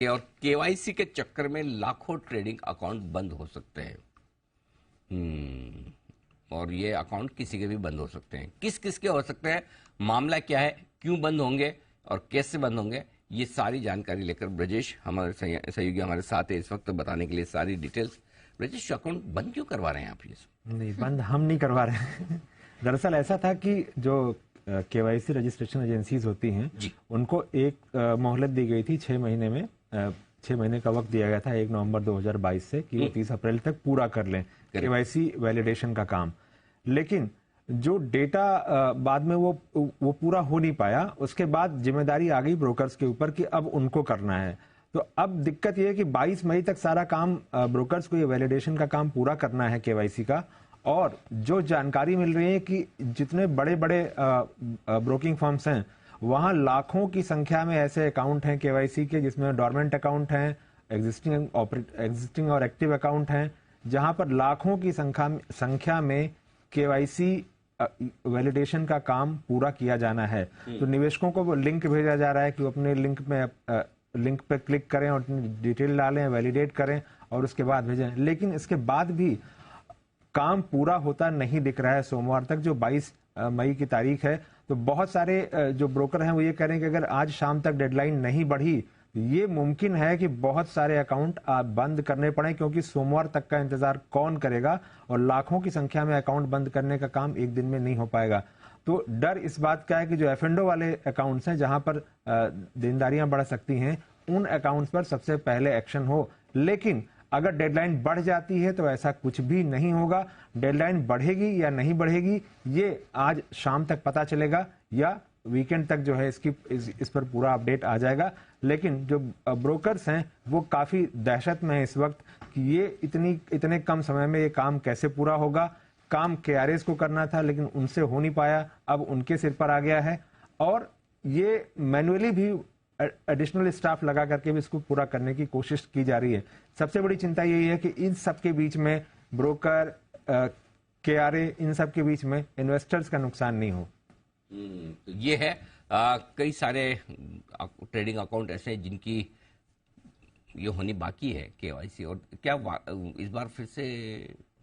और केवाईसी के चक्कर में लाखों ट्रेडिंग अकाउंट बंद हो सकते हैं। और ये अकाउंट किसी के भी बंद हो सकते हैं। किस किस के हो सकते हैं, मामला क्या है, क्यों बंद होंगे और कैसे बंद होंगे, ये सारी जानकारी लेकर ब्रजेश हमारे सहयोगी हमारे साथ है इस वक्त बताने के लिए सारी डिटेल्स। ब्रजेश, अकाउंट बंद क्यों करवा रहे हैं आप? ये नहीं, बंद हम नहीं करवा रहे हैं। दरअसल ऐसा था कि जो केवाईसी रजिस्ट्रेशन एजेंसीज होती हैं उनको एक मोहलत दी गई थी 6 महीने में। 6 महीने का वक्त दिया गया था 1 नवंबर 2022 से कि वो 30 अप्रैल तक पूरा कर लें केवाईसी वैलिडेशन का काम। लेकिन जो डेटा बाद में वो पूरा हो नहीं पाया, उसके बाद जिम्मेदारी आ गई ब्रोकर्स के ऊपर कि अब उनको करना है। तो अब दिक्कत ये है कि 22 मई तक सारा काम ब्रोकर्स को ये वैलिडेशन का काम पूरा करना है केवाईसी का। और जो जानकारी मिल रही है कि जितने बड़े बड़े ब्रोकिंग फर्म्स हैं वहां लाखों की संख्या में ऐसे अकाउंट हैं केवाईसी के जिसमें डोरमेंट अकाउंट हैं, एग्जिस्टिंग और एक्टिव अकाउंट हैं, जहां पर लाखों की संख्या में केवाईसी वैलिडेशन का काम पूरा किया जाना है। तो निवेशकों को वो लिंक भेजा जा रहा है कि वो अपने लिंक पे क्लिक करें और डिटेल डालें, वैलिडेट करें और उसके बाद भेजें। लेकिन इसके बाद भी काम पूरा होता नहीं दिख रहा है। सोमवार तक जो 22 मई की तारीख है, तो बहुत सारे जो ब्रोकर हैं वो ये कह रहे हैं कि अगर आज शाम तक डेडलाइन नहीं बढ़ी, ये मुमकिन है कि बहुत सारे अकाउंट बंद करने पड़े, क्योंकि सोमवार तक का इंतजार कौन करेगा और लाखों की संख्या में अकाउंट बंद करने का काम एक दिन में नहीं हो पाएगा। तो डर इस बात का है कि जो एफ&ओ वाले अकाउंट्स हैं जहां पर देनदारियां बढ़ सकती हैं, उन अकाउंट्स पर सबसे पहले एक्शन हो। लेकिन अगर डेडलाइन बढ़ जाती है तो ऐसा कुछ भी नहीं होगा। डेडलाइन बढ़ेगी या नहीं बढ़ेगी ये आज शाम तक पता चलेगा या वीकेंड तक जो है इस पर पूरा अपडेट आ जाएगा। लेकिन जो ब्रोकर्स हैं वो काफी दहशत में है इस वक्त कि ये इतने कम समय में ये काम कैसे पूरा होगा। काम केआरएस को करना था लेकिन उनसे हो नहीं पाया, अब उनके सिर पर आ गया है और ये मैन्युअली भी एडिशनल स्टाफ लगा करके भी इसको पूरा करने की कोशिश की जा रही है। सबसे बड़ी चिंता यही है कि इन सब के बीच में ब्रोकर, केआरए, इन सब के बीच में इन्वेस्टर्स का नुकसान नहीं हो। ये है कई सारे ट्रेडिंग अकाउंट ऐसे हैं जिनकी ये होनी बाकी है केवाईसी। और क्या इस बार फिर से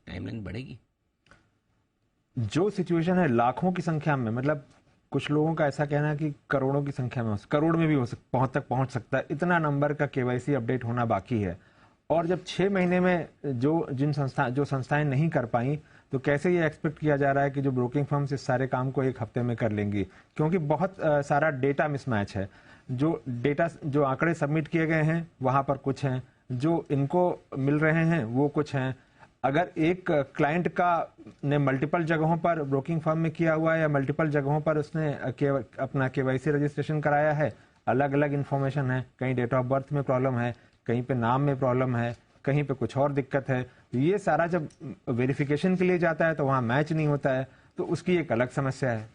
टाइमलाइन बढ़ेगी? जो सिचुएशन है लाखों की संख्या में, मतलब कुछ लोगों का ऐसा कहना है कि करोड़ों की संख्या में करोड़ में भी पहुंच सकता है, इतना नंबर का केवाईसी अपडेट होना बाकी है। और जब 6 महीने में जो संस्थाएं नहीं कर पाई, तो कैसे ये एक्सपेक्ट किया जा रहा है कि जो ब्रोकिंग फर्म्स इस सारे काम को 1 हफ्ते में कर लेंगी? क्योंकि बहुत सारा डेटा मिसमैच है। जो आंकड़े सबमिट किए गए हैं वहां पर कुछ हैं, जो इनको मिल रहे हैं वो कुछ हैं। अगर एक क्लाइंट ने मल्टीपल जगहों पर ब्रोकिंग फर्म में किया हुआ है या मल्टीपल जगहों पर उसने अपना केवाईसी रजिस्ट्रेशन कराया है, अलग अलग इन्फॉर्मेशन है। कहीं डेट ऑफ बर्थ में प्रॉब्लम है, कहीं पे नाम में प्रॉब्लम है, कहीं पे कुछ और दिक्कत है। ये सारा जब वेरिफिकेशन के लिए जाता है तो वहां मैच नहीं होता है, तो उसकी एक अलग समस्या है।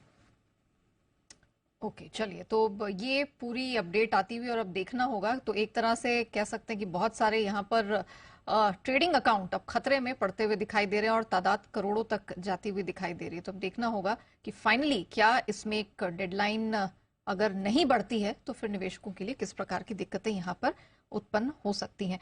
ओके, चलिए, तो ये पूरी अपडेट आती हुई और अब देखना होगा। तो एक तरह से कह सकते हैं कि बहुत सारे यहाँ पर ट्रेडिंग अकाउंट अब खतरे में पड़ते हुए दिखाई दे रहे हैं और तादाद करोड़ों तक जाती हुई दिखाई दे रही है। तो अब देखना होगा कि फाइनली क्या इसमें एक डेडलाइन अगर नहीं बढ़ती है तो फिर निवेशकों के लिए किस प्रकार की दिक्कतें यहाँ पर उत्पन्न हो सकती हैं।